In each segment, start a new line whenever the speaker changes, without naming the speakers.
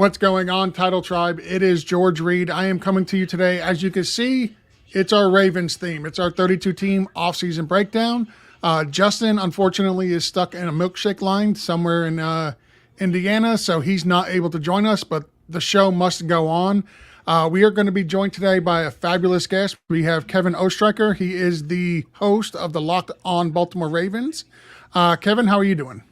What's going on, Title Tribe? It is George Reed. I am coming to you today. As you can see, it's our Ravens theme. It's our 32-team offseason breakdown. Justin, unfortunately, is stuck in a milkshake line somewhere in Indiana, so he's not able to join us, but the show must go on. We are going to be joined today by a fabulous guest. We have Kevin Oestreicher. He is the host of the Locked On Baltimore Ravens. Kevin, how are you doing?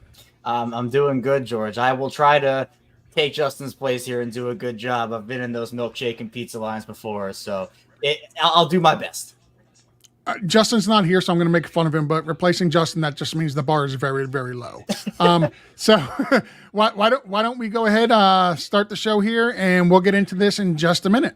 I'm doing good, George. I will try to take Justin's place here and do a good job. I've been in those milkshake and pizza lines before, so I'll do my best.
Justin's not here, so I'm going to make fun of him, but replacing Justin, that just means the bar is very, very low. So why don't we go ahead, start the show here, and we'll get into this in just a minute.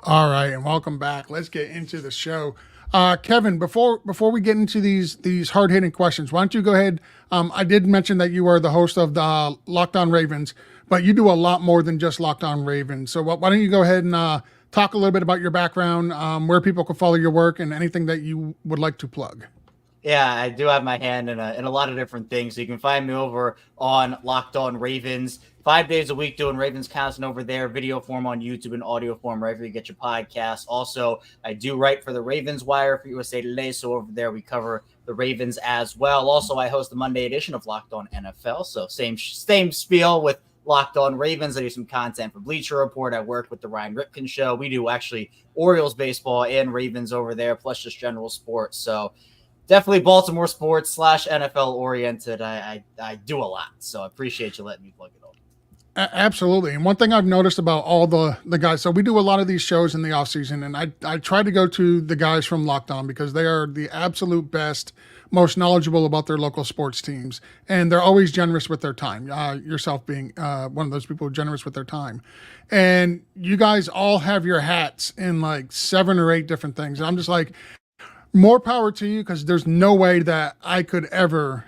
All right, and welcome back. Let's get into the show. Kevin, before we get into these hard-hitting questions, why don't you go ahead? I did mention that you are the host of the Locked On Ravens, but you do a lot more than just Locked On Ravens. So why don't you go ahead and talk a little bit about your background, where people can follow your work, and anything that you would like to plug.
Yeah, I do have my hand in a lot of different things. So you can find me over on Locked On Ravens, 5 days a week doing Ravens content over there, video form on YouTube and audio form wherever you get your podcasts. Also, I do write for the Ravens Wire for USA Today, so over there we cover the Ravens as well. Also, I host the Monday edition of Locked On NFL, so same spiel with Locked On Ravens. I do some content for Bleacher Report. I work with the Ryan Ripken Show. We do actually Orioles baseball and Ravens over there, plus just general sports. So definitely Baltimore sports / NFL oriented. I do a lot, so I appreciate you letting me plug it on.
Absolutely. And one thing I've noticed about all the guys, so we do a lot of these shows in the off season, and I try to go to the guys from Locked On because they are the absolute best, most knowledgeable about their local sports teams. And they're always generous with their time, yourself being one of those people who are generous with their time. And you guys all have your hats in like 7 or 8 different things. And I'm just like, more power to you, because there's no way that I could ever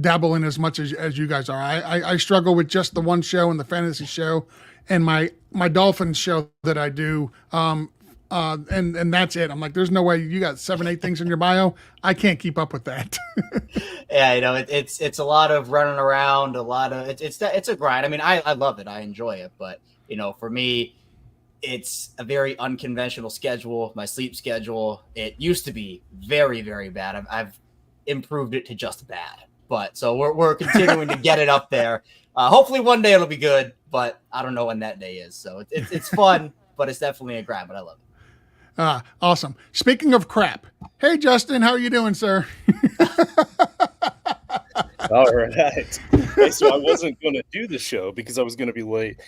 dabble in as much as you guys are. I struggle with just the one show and the fantasy show and my Dolphins show that I do. And that's it. I'm like, there's no way you got 7, 8 things in your bio. I can't keep up with that.
Yeah, it's a lot of running around, a lot of it's a grind. I mean, I love it. I enjoy it. But, for me, it's a very unconventional schedule. My sleep schedule, it used to be very, very bad. I've improved it to just bad. But so we're continuing to get it up there. Hopefully one day it'll be good, but I don't know when that day is. So it's fun, but it's definitely a grind, but I love it.
Awesome. Speaking of crap, hey, Justin, how are you doing, sir?
All right. Hey, so I wasn't going to do the show because I was going to be late.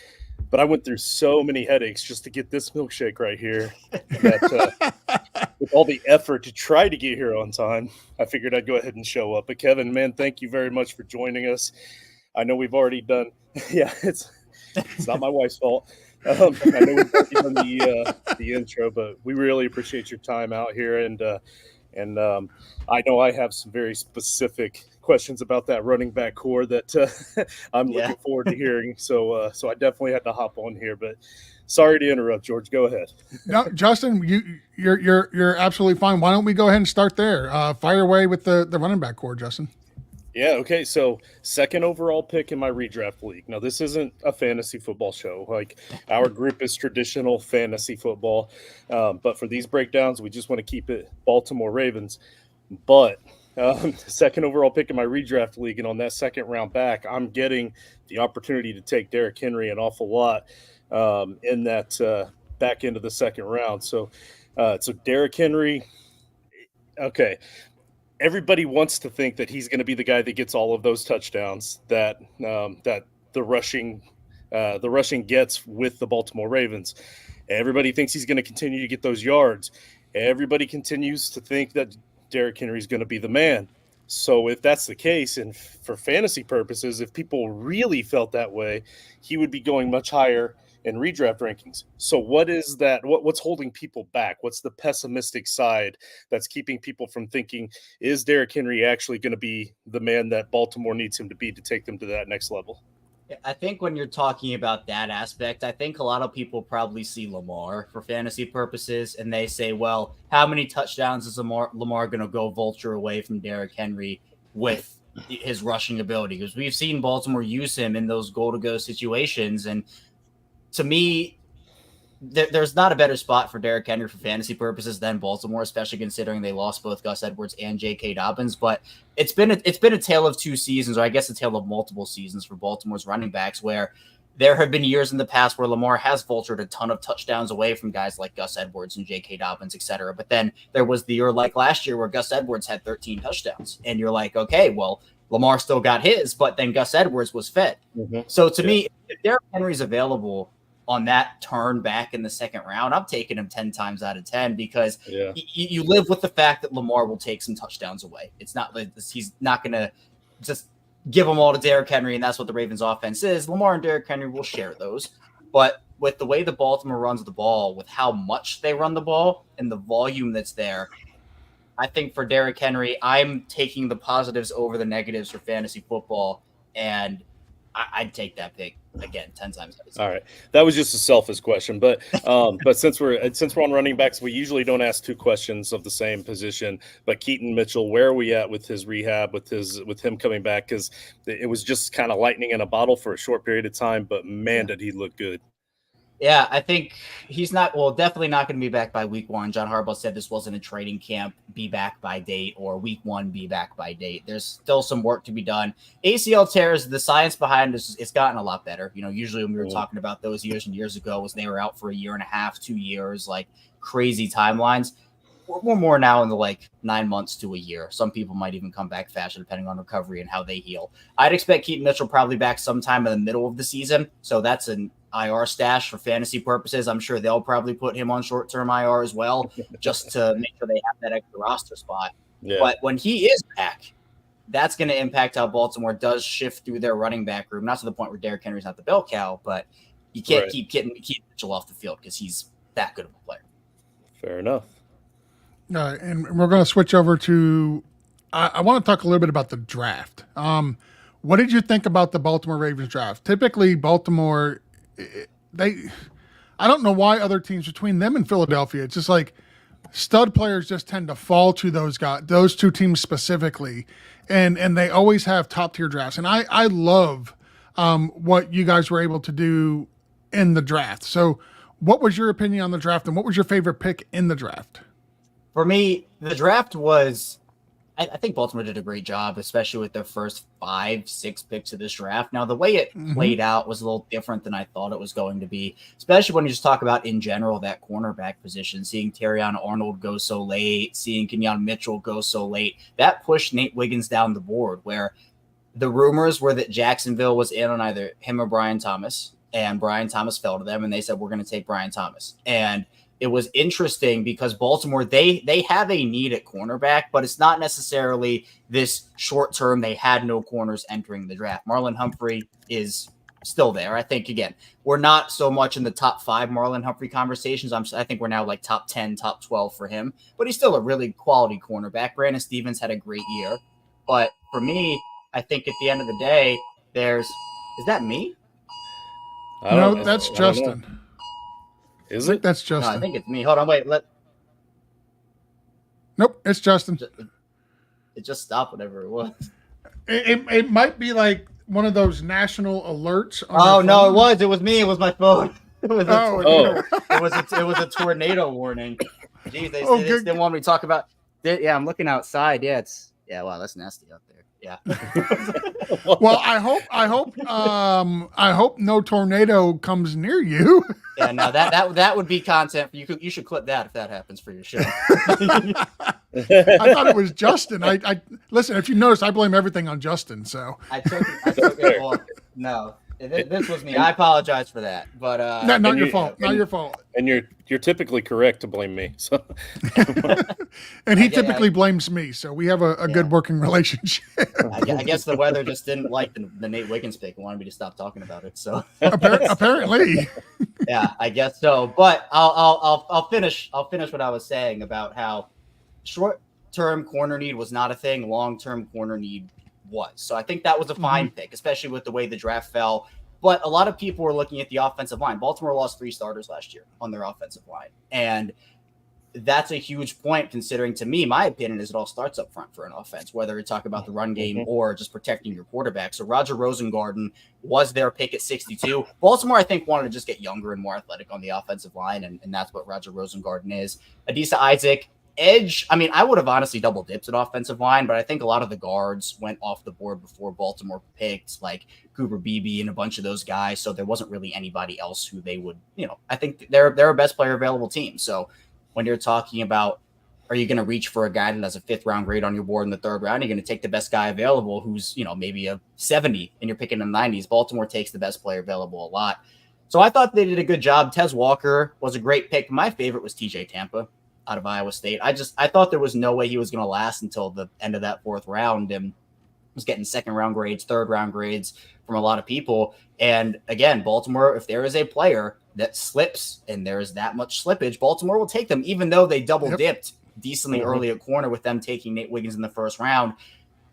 But I went through so many headaches just to get this milkshake right here. That, with all the effort to try to get here on time, I figured I'd go ahead and show up. But Kevin, man, thank you very much for joining us. I know we've already done. Yeah, it's not my wife's fault. I know we've already done the intro, but we really appreciate your time out here. And I know I have some very specific questions about that running back core that I'm looking forward to hearing. So I definitely had to hop on here, but sorry to interrupt, George. Go ahead.
No, Justin, you're absolutely fine. Why don't we go ahead and start there? Fire away with the running back core, Justin.
Yeah, okay. So, second overall pick in my redraft league. Now, this isn't a fantasy football show. Like, our group is traditional fantasy football. But for these breakdowns, we just want to keep it Baltimore Ravens. But second overall pick in my redraft league, and on that second round back, I'm getting the opportunity to take Derrick Henry an awful lot in that back end of the second round. So Derrick Henry, okay, everybody wants to think that he's going to be the guy that gets all of those touchdowns that the rushing gets with the Baltimore Ravens. Everybody thinks he's going to continue to get those yards. Everybody continues to think that Derrick Henry is going to be the man. So if that's the case, and for fantasy purposes, if people really felt that way, he would be going much higher in redraft rankings. So what is that? What's holding people back? What's the pessimistic side that's keeping people from thinking, is Derrick Henry actually going to be the man that Baltimore needs him to be to take them to that next level?
I think when you're talking about that aspect, I think a lot of people probably see Lamar for fantasy purposes, and they say, well, how many touchdowns is Lamar going to go vulture away from Derrick Henry with his rushing ability? Because we've seen Baltimore use him in those goal-to-go situations, and to me, there's not a better spot for Derrick Henry for fantasy purposes than Baltimore, especially considering they lost both Gus Edwards and J.K. Dobbins. But it's been a tale of two seasons, or I guess a tale of multiple seasons for Baltimore's running backs, where there have been years in the past where Lamar has vultured a ton of touchdowns away from guys like Gus Edwards and J.K. Dobbins, et cetera. But then there was the year like last year where Gus Edwards had 13 touchdowns. And you're like, okay, well, Lamar still got his, but then Gus Edwards was fed. Mm-hmm. So to me, if Derrick Henry's available on that turn back in the second round, I'm taking him 10 times out of 10 because you live with the fact that Lamar will take some touchdowns away. It's not like he's not going to just give them all to Derrick Henry, and that's what the Ravens offense is. Lamar and Derrick Henry will share those. But with the way the Baltimore runs the ball, with how much they run the ball and the volume that's there, I think for Derrick Henry, I'm taking the positives over the negatives for fantasy football, and I'd take that pick again 10 times.
All right, that was just a selfish question, but since we're on running backs, we usually don't ask two questions of the same position. But Keaton Mitchell, where are we at with his rehab, with him coming back? Because it was just kind of lightning in a bottle for a short period of time, but man, did he look good.
Yeah, I think he's definitely not going to be back by week one. John Harbaugh said this wasn't a training camp, be back by date, or week one, be back by date. There's still some work to be done. ACL tears, the science behind this, it's gotten a lot better. You know, usually when we were talking about those years and years ago, was they were out for a year and a half, 2 years, like crazy timelines. We're more now in the 9 months to a year. Some people might even come back faster depending on recovery and how they heal. I'd expect Keaton Mitchell probably back sometime in the middle of the season. So that's an IR stash for fantasy purposes. I'm sure they'll probably put him on short-term IR as well, just to make sure they have that extra roster spot. Yeah. But when he is back, that's going to impact how Baltimore does shift through their running back room. Not to the point where Derrick Henry's not the bell cow, but you can't keep Keaton Mitchell off the field because he's that good of a player.
Fair enough.
And we're going to switch over to I want to talk a little bit about the draft. What did you think about the Baltimore Ravens draft? Typically, Baltimore, I don't know why other teams between them and Philadelphia, it's just like stud players just tend to fall to those guys, those two teams specifically, and they always have top tier drafts. And I love what you guys were able to do in the draft. So, what was your opinion on the draft, and what was your favorite pick in the draft?
For me, the draft was, I think Baltimore did a great job, especially with their first 5-6 picks of this draft. Now, the way it played out was a little different than I thought it was going to be, especially when you just talk about in general that cornerback position, seeing Terrion Arnold go so late, seeing Kenyon Mitchell go so late. That pushed Nate Wiggins down the board, where the rumors were that Jacksonville was in on either him or Brian Thomas, and Brian Thomas fell to them, and they said, we're going to take Brian Thomas. And it was interesting because Baltimore, they have a need at cornerback, but it's not necessarily this short term. They had no corners entering the draft. Marlon Humphrey is still there. I think, again, we're not so much in the top 5 Marlon Humphrey conversations. I think we're now like top 10, top 12 for him, but he's still a really quality cornerback. Brandon Stevens had a great year. But for me, I think at the end of the day, is that me?
No, that's Justin.
Is it?
That's Justin.
No, I think it's me. Hold on, wait.
Nope, it's Justin.
It just stopped, whatever it was.
It might be like one of those national alerts. On
Oh
your
no,
phone.
it was me. It was my phone. It was a
Oh,
tornado. It was a tornado warning. Jeez, they
good.
didn't want me to talk about. Yeah, I'm looking outside. Wow, that's nasty out there. Yeah.
Well, I hope no tornado comes near you.
Yeah, no, that would be content. You should clip that if that happens for your show.
I thought it was Justin. I listen. If you notice, I blame everything on Justin. So
I took it. Well, no, this was me. I apologize for that, but
not your fault. Not your fault.
And you're typically correct to blame me. So,
and he typically blames me. So we have a good working relationship.
I guess the weather just didn't like the Nate Wiggins pick and wanted me to stop talking about it. So
apparently,
yeah, I guess so. But I'll finish what I was saying about how short-term corner need was not a thing. Long-term corner need was. So I think that was a fine pick, especially with the way the draft fell. But a lot of people were looking at the offensive line. Baltimore lost 3 starters last year on their offensive line. And that's a huge point considering, to me, my opinion is it all starts up front for an offense, whether you talk about the run game or just protecting your quarterback. So Roger Rosengarten was their pick at 62. Baltimore, I think, wanted to just get younger and more athletic on the offensive line, and that's what Roger Rosengarten is. Adisa Isaac, edge. I mean, I would have honestly double dipped at offensive line, but I think a lot of the guards went off the board before Baltimore picked, like Cooper Beebe and a bunch of those guys. So there wasn't really anybody else who they would, I think they're a best player available team. So when you're talking about, are you going to reach for a guy that has a 5th round grade on your board in the 3rd round? You're going to take the best guy available who's, maybe a 70 and you're picking in the 90s. Baltimore takes the best player available a lot. So I thought they did a good job. Tez Walker was a great pick. My favorite was TJ Tampa out of Iowa State. I thought there was no way he was going to last until the end of that 4th round, and was getting 2nd round grades, 3rd round grades from a lot of people. And again, Baltimore, if there is a player that slips and there is that much slippage, Baltimore will take them, even though they double dipped decently early at corner with them taking Nate Wiggins in the 1st round.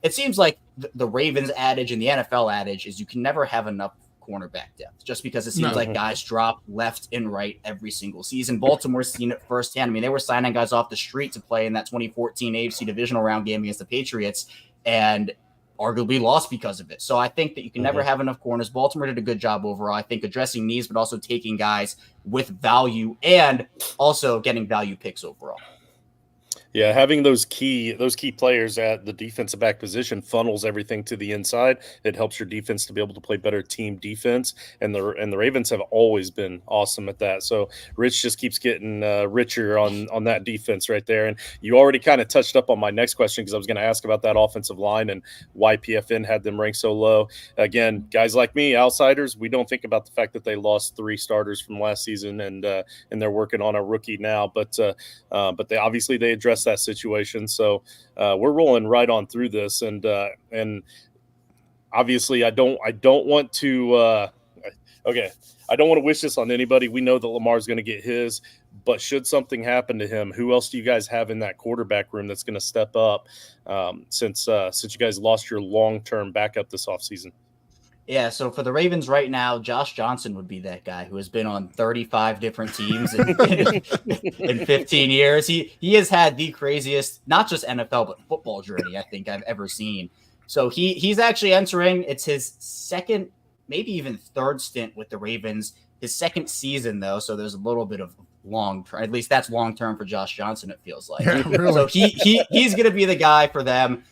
It seems like the Ravens adage and the NFL adage is you can never have enough cornerback depth, just because it seems like guys drop left and right every single season. Baltimore's seen it firsthand. I mean, they were signing guys off the street to play in that 2014 AFC divisional round game against the Patriots and arguably lost because of it. So I think that you can never have enough corners. Baltimore did a good job overall, I think, addressing needs, but also taking guys with value and also getting value picks overall.
Yeah, having those key players at the defensive back position funnels everything to the inside. It helps your defense to be able to play better team defense, and the Ravens have always been awesome at that. So Rich just keeps getting richer on that defense right there. And you already kind of touched up on my next question, because I was going to ask about that offensive line and why PFN had them ranked so low. Again, guys like me, outsiders, we don't think about the fact that they lost 3 starters from last season, and they're working on a rookie now. But they obviously addressed that situation. So we're rolling right on through this, and obviously I don't want to I don't want to wish this on anybody. We know that Lamar's going to get his, but should something happen to him, who else do you guys have in that quarterback room that's going to step up since you guys lost your long-term backup this offseason?
Yeah, so for the Ravens right now, Josh Johnson would be that guy who has been on 35 different teams in 15 years. He has had the craziest, not just NFL, but football journey I think I've ever seen. So he's actually entering, it's his 2nd, maybe even 3rd stint with the Ravens, his 2nd season though, so there's a little bit of at least that's long-term for Josh Johnson, it feels like. Yeah, really. So he's going to be the guy for them.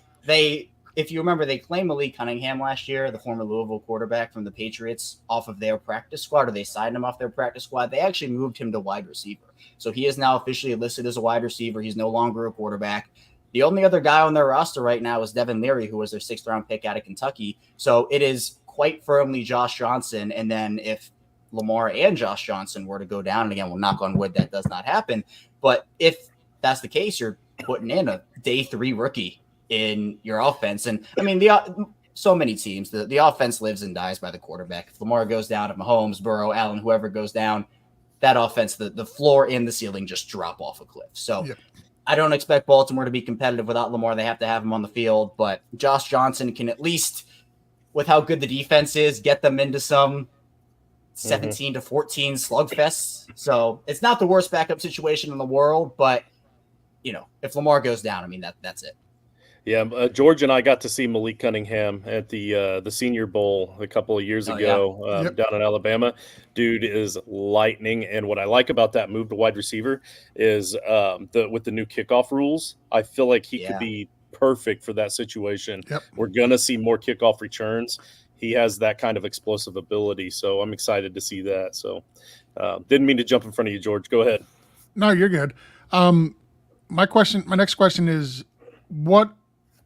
If you remember, they claimed Malik Cunningham last year, the former Louisville quarterback from the Patriots, off of their practice squad, or they signed him off their practice squad. They actually moved him to wide receiver. So he is now officially listed as a wide receiver. He's no longer a quarterback. The only other guy on their roster right now is Devin Leary, who was their 6th round pick out of Kentucky. So it is quite firmly Josh Johnson. And then if Lamar and Josh Johnson were to go down, and again, we'll knock on wood that does not happen. But if that's the case, you're putting in a day 3 rookie in your offense. And I mean, so many teams, the offense lives and dies by the quarterback. If Lamar goes down, if Mahomes, Burrow, Allen, whoever goes down, that offense, the floor and the ceiling just drop off a cliff. So I don't expect Baltimore to be competitive without Lamar. They have to have him on the field, but Josh Johnson can, at least with how good the defense is, get them into some 17 to 14 slugfests. So it's not the worst backup situation in the world, but if Lamar goes down, I mean, that's it.
Yeah, George and I got to see Malik Cunningham at the Senior Bowl a couple of years ago
Yep.
down in Alabama. Dude is lightning, and what I like about that move to wide receiver is with the new kickoff rules. I feel like he could be perfect for that situation.
Yep.
We're gonna see more kickoff returns. He has that kind of explosive ability, so I'm excited to see that. So, didn't mean to jump in front of you, George. Go ahead.
No, you're good. My next question is, what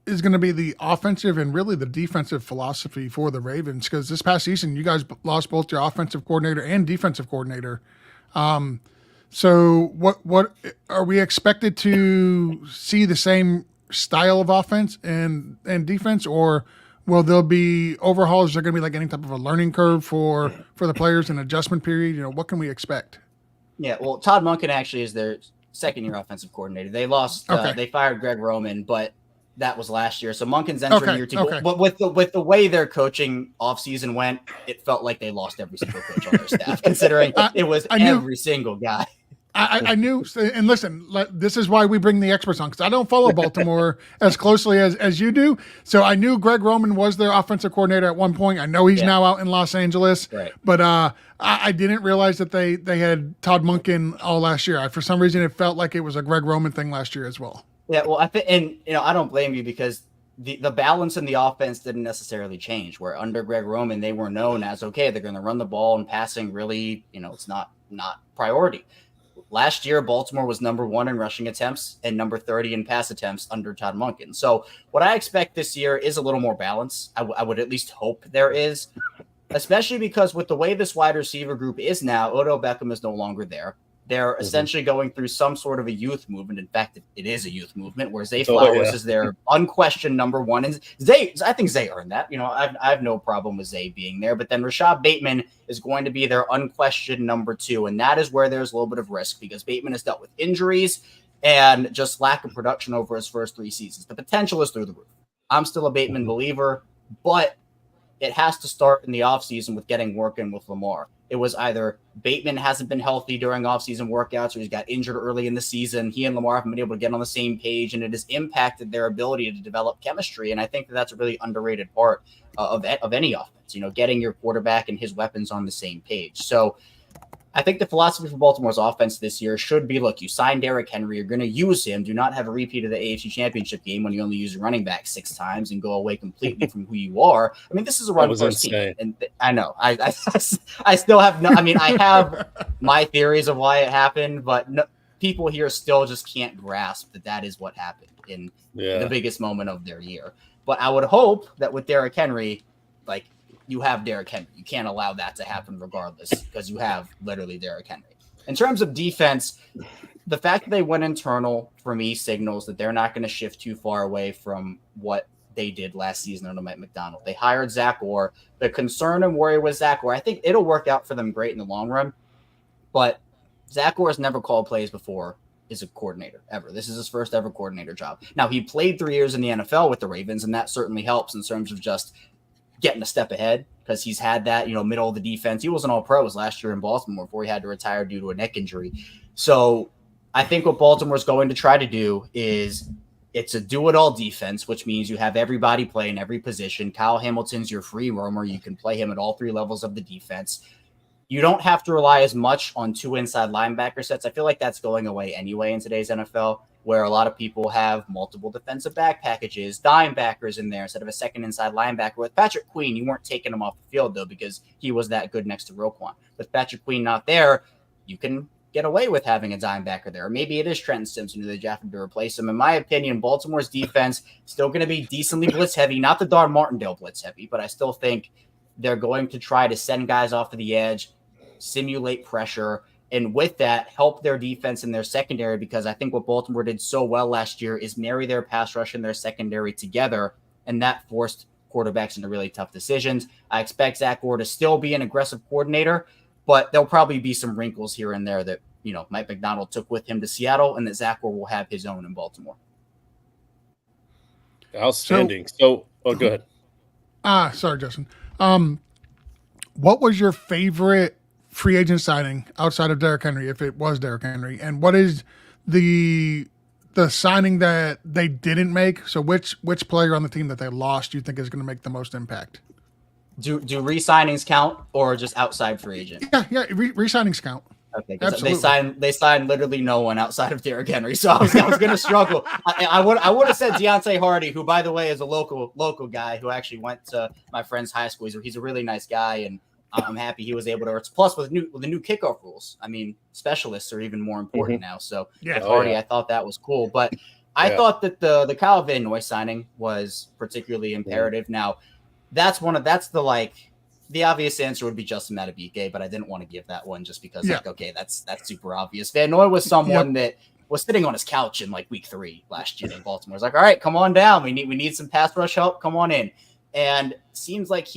is going to be the offensive and really the defensive philosophy for the Ravens? Because this past season, you guys lost both your offensive coordinator and defensive coordinator. So what are we expected to see the same style of offense and defense, or will there be overhauls? Is there going to be like any type of a learning curve for the players, an adjustment period? What can we expect?
Yeah, well, Todd Monken actually is their second-year offensive coordinator. They lost. They fired Greg Roman, but that was last year. So Monken's entering year two.
Okay.
But with the way their coaching offseason went, it felt like they lost every single coach on their staff, considering it was every single guy.
I knew, and listen, this is why we bring the experts on, because I don't follow Baltimore as closely as you do. So I knew Greg Roman was their offensive coordinator at one point. I know he's now out in Los Angeles,
right.
But I didn't realize that they had Todd Monken all last year. For some reason, it felt like it was a Greg Roman thing last year as well.
Yeah, well, I think, and I don't blame you, because the balance in the offense didn't necessarily change. Where under Greg Roman, they were known as, okay, they're going to run the ball, and passing really, it's not priority. Last year, Baltimore was number 1 in rushing attempts and number 30 in pass attempts under Todd Monken. So what I expect this year is a little more balance. I would at least hope there is, especially because with the way this wide receiver group is now, Odell Beckham is no longer there. They're essentially going through some sort of a youth movement. In fact, it is a youth movement where Zay Flowers is their unquestioned number 1. And I think Zay earned that. I have no problem with Zay being there. But then Rashad Bateman is going to be their unquestioned number 2. And that is where there's a little bit of risk, because Bateman has dealt with injuries and just lack of production over his first 3 seasons. The potential is through the roof. I'm still a Bateman believer, but it has to start in the offseason with getting work in with Lamar. It was either Bateman hasn't been healthy during offseason workouts, or he's got injured early in the season. He and Lamar haven't been able to get on the same page, and it has impacted their ability to develop chemistry. And I think that's a really underrated part of any offense, getting your quarterback and his weapons on the same page. So I think the philosophy for Baltimore's offense this year should be, look, you sign Derrick Henry, you're going to use him. Do not have a repeat of the AFC Championship game when you only use your running back 6 times and go away completely from who you are. I mean, this is a run-first team. And I know. I still have I have my theories of why it happened, but people here still just can't grasp that is what happened in the biggest moment of their year. But I would hope that with Derrick Henry, you have Derrick Henry. You can't allow that to happen regardless, because you have literally Derrick Henry. In terms of defense, the fact that they went internal, for me, signals that they're not going to shift too far away from what they did last season under Mike Macdonald. They hired Zach Orr. The concern and worry with Zach Orr, I think it'll work out for them great in the long run, but Zach Orr has never called plays before as a coordinator ever. This is his first ever coordinator job. Now, he played 3 years in the NFL with the Ravens, and that certainly helps in terms of just getting a step ahead, because he's had that, middle of the defense. He was an all-pros last year in Baltimore before he had to retire due to a neck injury. So I think what Baltimore's going to try to do is it's a do-it-all defense, which means you have everybody playing every position. Kyle Hamilton's your free roamer. You can play him at all 3 levels of the defense. You don't have to rely as much on 2 inside linebacker sets. I feel like that's going away anyway in today's NFL, where a lot of people have multiple defensive back packages, dime backers in there instead of a second inside linebacker. With Patrick Queen, you weren't taking him off the field, though, because he was that good next to Roquan. With Patrick Queen not there, you can get away with having a dime backer there. Or maybe it is Trenton Simpson who they drafted to replace him. In my opinion, Baltimore's defense still going to be decently blitz heavy, not the Dar Martindale blitz heavy, but I still think they're going to try to send guys off of the edge, simulate pressure, and with that, help their defense in their secondary, because I think what Baltimore did so well last year is marry their pass rush and their secondary together, and that forced quarterbacks into really tough decisions. I expect Zach Orr to still be an aggressive coordinator, but there'll probably be some wrinkles here and there that, Mike Macdonald took with him to Seattle, and that Zach Orr will have his own in Baltimore.
Outstanding. So go ahead.
Sorry, Justin. What was your favorite free agent signing outside of Derrick Henry, if it was Derrick Henry, and what is the the signing that they didn't make. So which player on the team that they lost do you think is going to make the most impact?
Do re-signings count or just outside free agent?
Yeah, re-signings count.
Okay, because they signed literally no one outside of Derrick Henry, so I was going to struggle. I would have said Deontay Hardy, who by the way is a local guy who actually went to my friend's high school. He's a really nice guy, and I'm happy he was able to. Plus with the new kickoff rules, I mean, specialists are even more important now. So Hardy, I thought that was cool, but I thought that the Kyle Van Noy signing was particularly imperative. Now, that's the obvious answer would be Justin Madubuike, but I didn't want to give that one just because, that's super obvious. Van Noy was someone that was sitting on his couch in like week 3 last year in Baltimore. It's like, all right, come on down. We need some pass rush help. Come on in. And seems like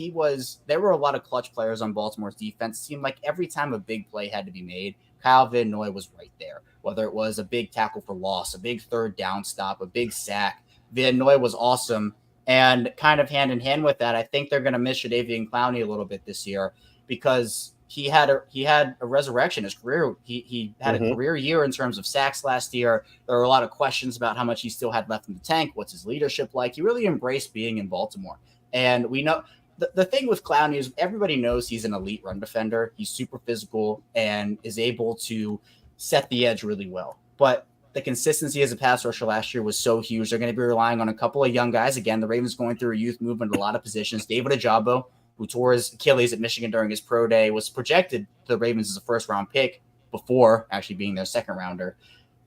there were a lot of clutch players on Baltimore's defense. It seemed like every time a big play had to be made, Kyle Van Noy was right there. Whether it was a big tackle for loss, a big third down stop, a big sack, Van Noy was awesome. And kind of hand in hand with that, I think they're going to miss Jadeveon Clowney a little bit this year because he had a resurrection. His career, he had a career year in terms of sacks last year. There were a lot of questions about how much he still had left in the tank. What's his leadership like? He really embraced being in Baltimore. And we know the thing with Clowney is everybody knows he's an elite run defender. He's super physical and is able to set the edge really well. But the consistency as a pass rusher last year was so huge. They're going to be relying on a couple of young guys. Again, the Ravens going through a youth movement in a lot of positions. David Ojabo, who tore his Achilles at Michigan during his pro day, was projected to the Ravens as a first-round pick before actually being their second-rounder.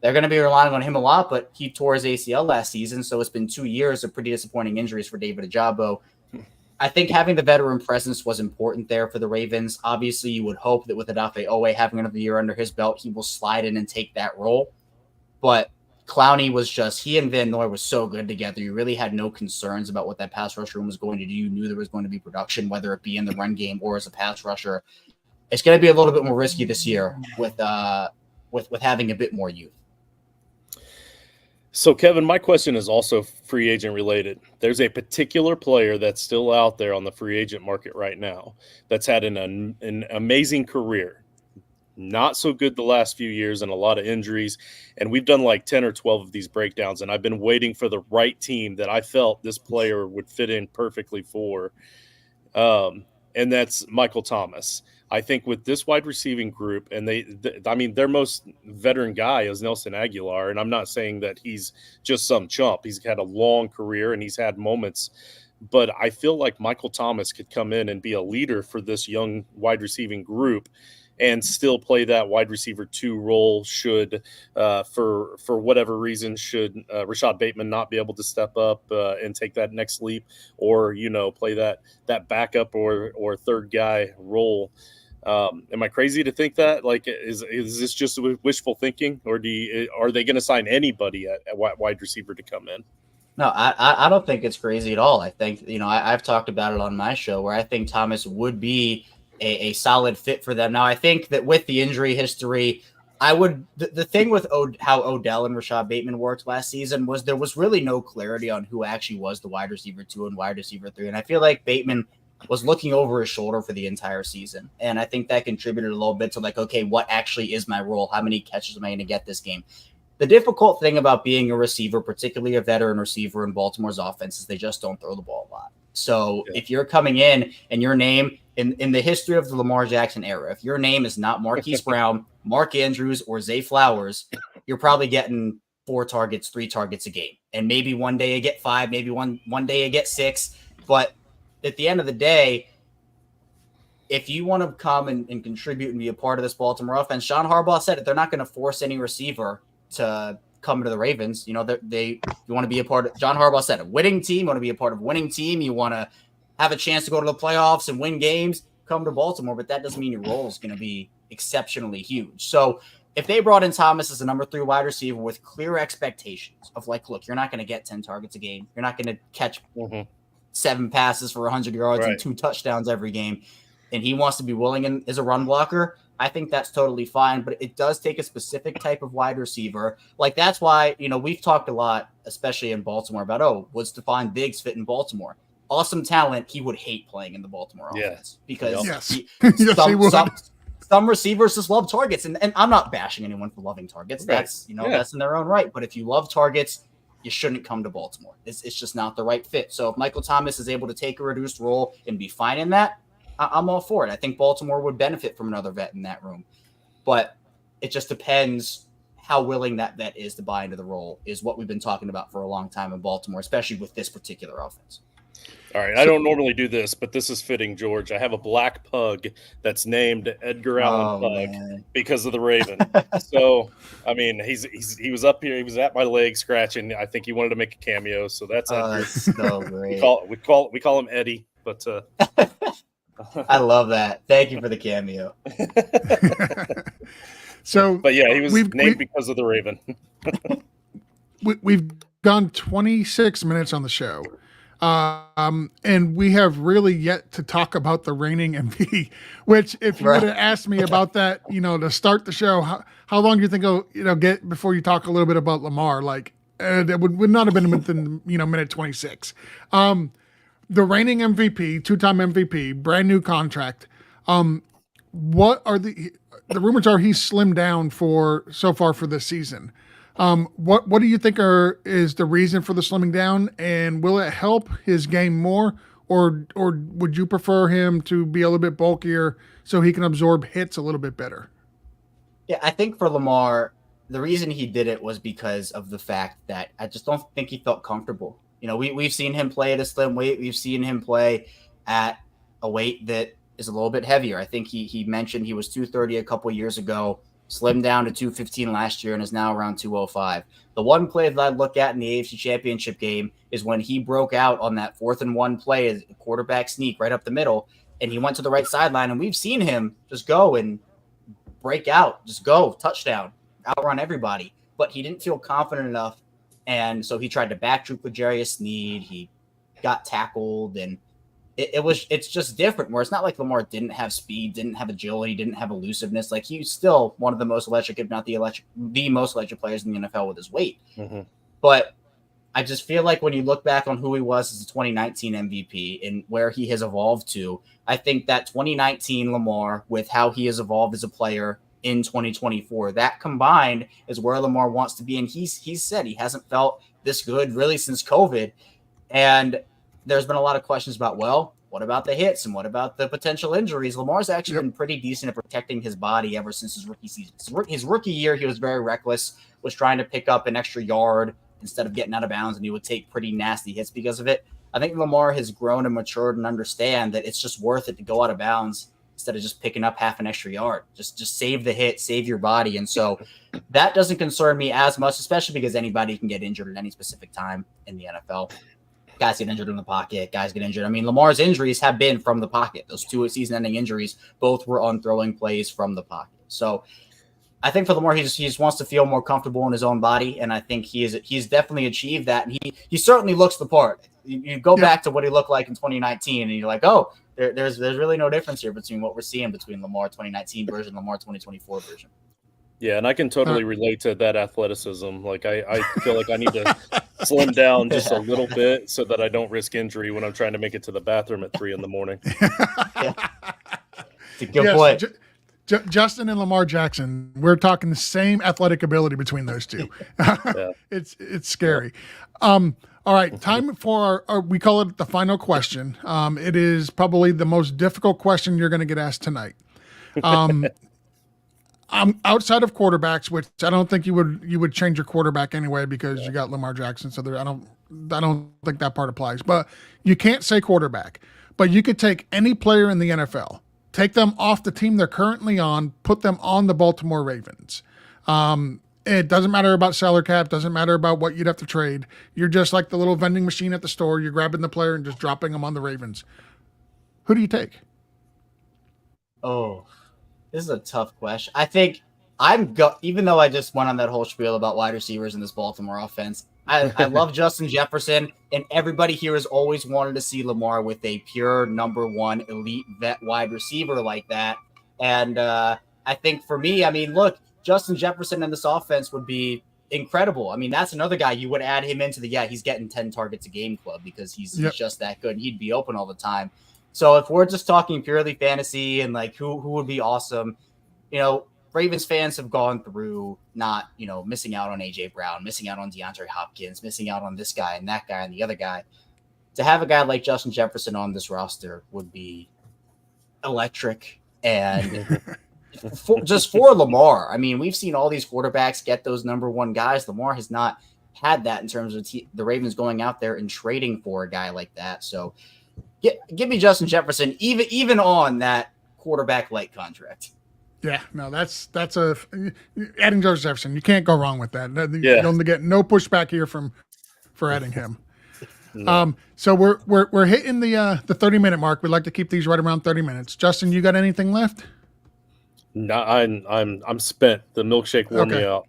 They're going to be relying on him a lot, but he tore his ACL last season, so it's been 2 years of pretty disappointing injuries for David Ojabo. I think having the veteran presence was important there for the Ravens. Obviously, you would hope that with Odafe Owe having another year under his belt, he will slide in and take that role. But Clowney was he and Van Noy were so good together. You really had no concerns about what that pass rush room was going to do. You knew there was going to be production, whether it be in the run game or as a pass rusher. It's going to be a little bit more risky this year with having a bit more youth.
So, Kevin, my question is also free agent related. There's a particular player that's still out there on the free agent market right now that's had an amazing career. Not so good the last few years and a lot of injuries. And we've done like 10 or 12 of these breakdowns, and I've been waiting for the right team that I felt this player would fit in perfectly for. And that's Michael Thomas. I think with this wide receiving group, and their most veteran guy is Nelson Aguilar, and I'm not saying that he's just some chump. He's had a long career and he's had moments, but I feel like Michael Thomas could come in and be a leader for this young wide receiving group and still play that wide receiver 2 role should, for whatever reason, should Rashad Bateman not be able to step up and take that next leap, or play that backup or third guy role. Am I crazy to think that? Like, is this just wishful thinking, or are they going to sign anybody at wide receiver to come in?
No, I don't think it's crazy at all. I think, I've talked about it on my show where I think Thomas would be a solid fit for them. Now, I think that with the injury history, the thing with how Odell and Rashad Bateman worked last season was there was really no clarity on who actually was the wide receiver 2 and wide receiver 3. And I feel like Bateman was looking over his shoulder for the entire season. And I think that contributed a little bit to like, okay, what actually is my role? How many catches am I going to get this game? The difficult thing about being a receiver, particularly a veteran receiver in Baltimore's offense, is they just don't throw the ball a lot. So if you're coming in and your name in the history of the Lamar Jackson era, if your name is not Marquise Brown, Mark Andrews, or Zay Flowers, you're probably getting 4 targets, 3 targets a game. And maybe one day you get 5, maybe one day you get 6. But at the end of the day, if you want to come and contribute and be a part of this Baltimore offense, John Harbaugh said it. They're not going to force any receiver to come to the Ravens. You want to be a part of, John Harbaugh said, a winning team. You want to be a part of a winning team. You want to have a chance to go to the playoffs and win games, come to Baltimore, but that doesn't mean your role is going to be exceptionally huge. So if they brought in Thomas as a number 3 wide receiver with clear expectations of like, look, you're not going to get 10 targets a game. You're not going to catch 7 passes for 100 yards and 2 touchdowns every game. And he wants to be willing as a run blocker. I think that's totally fine, but it does take a specific type of wide receiver. Like, that's why, we've talked a lot, especially in Baltimore, about, would Stephon Diggs fit in Baltimore? Awesome talent. He would hate playing in the Baltimore offense because some receivers just love targets, and I'm not bashing anyone for loving targets.
Right.
That's that's in their own right. But if you love targets, you shouldn't come to Baltimore. It's just not the right fit. So if Michael Thomas is able to take a reduced role and be fine in that, I'm all for it. I think Baltimore would benefit from another vet in that room, but it just depends how willing that vet is to buy into the role. Is what we've been talking about for a long time in Baltimore, especially with this particular offense.
All right, I don't normally do this, but this is fitting, George. I have a black pug that's named Edgar Allan Pug because of the Raven. So, I mean, he was up here. He was at my leg scratching. I think he wanted to make a cameo. So that's
so great.
we call him Eddie. But
I love that. Thank you for the cameo.
So,
but yeah, he was named because of the Raven.
We've gone 26 minutes on the show. And we have really yet to talk about the reigning MVP, which if you would have asked me about that, to start the show, how long do you think it'll get before you talk a little bit about Lamar? Like, that would not have been within, minute 26. The reigning MVP, 2-time MVP, brand new contract. What are the rumors are he's slimmed down so far for this season. What do you think is the reason for the slimming down, and will it help his game more, or would you prefer him to be a little bit bulkier so he can absorb hits a little bit better?
Yeah, I think for Lamar, the reason he did it was because of the fact that I just don't think he felt comfortable. We've seen him play at a slim weight. We've seen him play at a weight that is a little bit heavier. I think he mentioned he was 230 a couple years ago. Slimmed down to 215 last year and is now around 205. The one play that I look at in the AFC Championship game is when he broke out on that 4th and 1 play, a quarterback sneak right up the middle, and he went to the right sideline, and we've seen him just go and break out, just go, touchdown, outrun everybody. But he didn't feel confident enough, and so he tried to backtroop with Jarius Sneed. He got tackled, and it's just different, where it's not like Lamar didn't have speed, didn't have agility, didn't have elusiveness. Like, he's still one of the most electric, if not the most electric players in the NFL with his weight. Mm-hmm. But I just feel like when you look back on who he was as a 2019 MVP and where he has evolved to, I think that 2019 Lamar with how he has evolved as a player in 2024, that combined is where Lamar wants to be. And he's said he hasn't felt this good really since COVID. And there's been a lot of questions about, what about the hits and what about the potential injuries? Lamar's actually been pretty decent at protecting his body ever since his rookie season. His rookie year, he was very reckless, was trying to pick up an extra yard instead of getting out of bounds, and he would take pretty nasty hits because of it. I think Lamar has grown and matured and understand that it's just worth it to go out of bounds instead of just picking up half an extra yard. Just save the hit, save your body. And so that doesn't concern me as much, especially because anybody can get injured at any specific time in the NFL. Guys get injured in the pocket. Guys get injured. I mean, Lamar's injuries have been from the pocket. Those 2 season-ending injuries both were on throwing plays from the pocket. So I think for Lamar, he just wants to feel more comfortable in his own body, and I think he's definitely achieved that. And he certainly looks the part. You go back to what he looked like in 2019, and you're like, oh, there's really no difference here between what we're seeing between Lamar 2019 version and Lamar 2024 version.
Yeah, and I can totally relate to that athleticism. Like, I feel like I need to slim down just a little bit so that I don't risk injury when I'm trying to make it to the bathroom at 3 a.m.
It's a good point.
Justin and Lamar Jackson, we're talking the same athletic ability between those two. It's scary. All right, time for our, we call it the final question. It is probably the most difficult question you're going to get asked tonight. Outside of quarterbacks, which I don't think you would change your quarterback anyway because you got Lamar Jackson. So I don't think that part applies. But you can't say quarterback. But you could take any player in the NFL, take them off the team they're currently on, put them on the Baltimore Ravens. It doesn't matter about salary cap, doesn't matter about what you'd have to trade. You're just like the little vending machine at the store. You're grabbing the player and just dropping them on the Ravens. Who do you take?
Oh, this is a tough question. I think even though I just went on that whole spiel about wide receivers in this Baltimore offense, I love Justin Jefferson, and everybody here has always wanted to see Lamar with a pure number 1 elite vet wide receiver like that. And I think for me, I mean, look, Justin Jefferson in this offense would be incredible. I mean, that's another guy you would add him into he's getting 10 targets a game club because he's just that good. He'd be open all the time. So if we're just talking purely fantasy and like who would be awesome, Ravens fans have gone through not, missing out on AJ Brown, missing out on DeAndre Hopkins, missing out on this guy and that guy and the other guy. To have a guy like Justin Jefferson on this roster would be electric. And for Lamar, I mean, we've seen all these quarterbacks get those number one guys. Lamar has not had that in terms of the Ravens going out there and trading for a guy like that. So give me Justin Jefferson, even on that quarterback light contract.
Yeah, no, that's adding Justin Jefferson. You can't go wrong with that.
Yeah.
You'll get no pushback here for adding him. No. So we're hitting the 30-minute mark. We like to keep these right around 30 minutes. Justin, you got anything left?
No, I'm spent. The milkshake wore me out.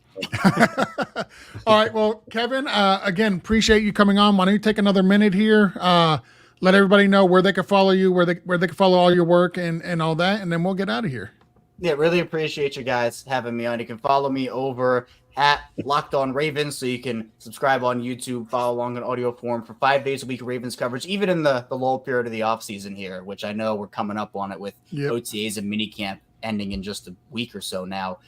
All right. Well, Kevin, again, appreciate you coming on. Why don't you take another minute here? Let everybody know where they can follow you, where they can follow all your work and all that, and then we'll get out of here.
Yeah, really appreciate you guys having me on. You can follow me over at Locked On Ravens, so you can subscribe on YouTube, follow along in audio form for 5 days a week of Ravens coverage, even in the lull period of the offseason here, which I know we're coming up on it with OTAs and minicamp ending in just a week or so now.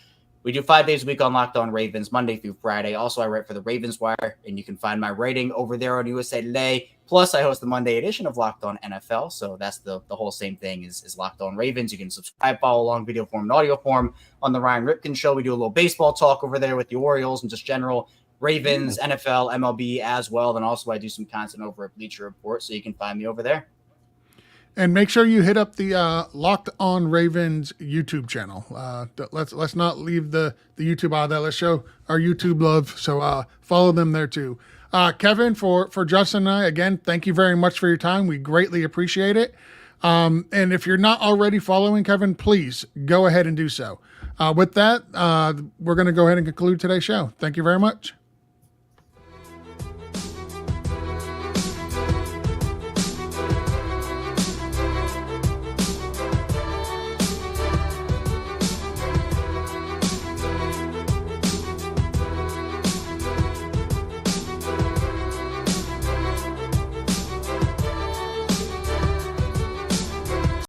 We do 5 days a week on Locked On Ravens, Monday through Friday. Also, I write for the Ravens Wire, and you can find my writing over there on USA Today. Plus, I host the Monday edition of Locked On NFL, so that's the whole same thing is Locked On Ravens. You can subscribe, follow along, video form and audio form on the Ryan Ripken Show. We do a little baseball talk over there with the Orioles and just general Ravens, NFL, MLB as well. Then also I do some content over at Bleacher Report, so you can find me over there.
And make sure you hit up the Locked On Ravens YouTube channel. Let's not leave the YouTube out of that. Let's show our YouTube love. So follow them there too. Kevin, for Justin and I, again, thank you very much for your time. We greatly appreciate it. And if you're not already following Kevin, please go ahead and do so. With that, we're going to go ahead and conclude today's show. Thank you very much.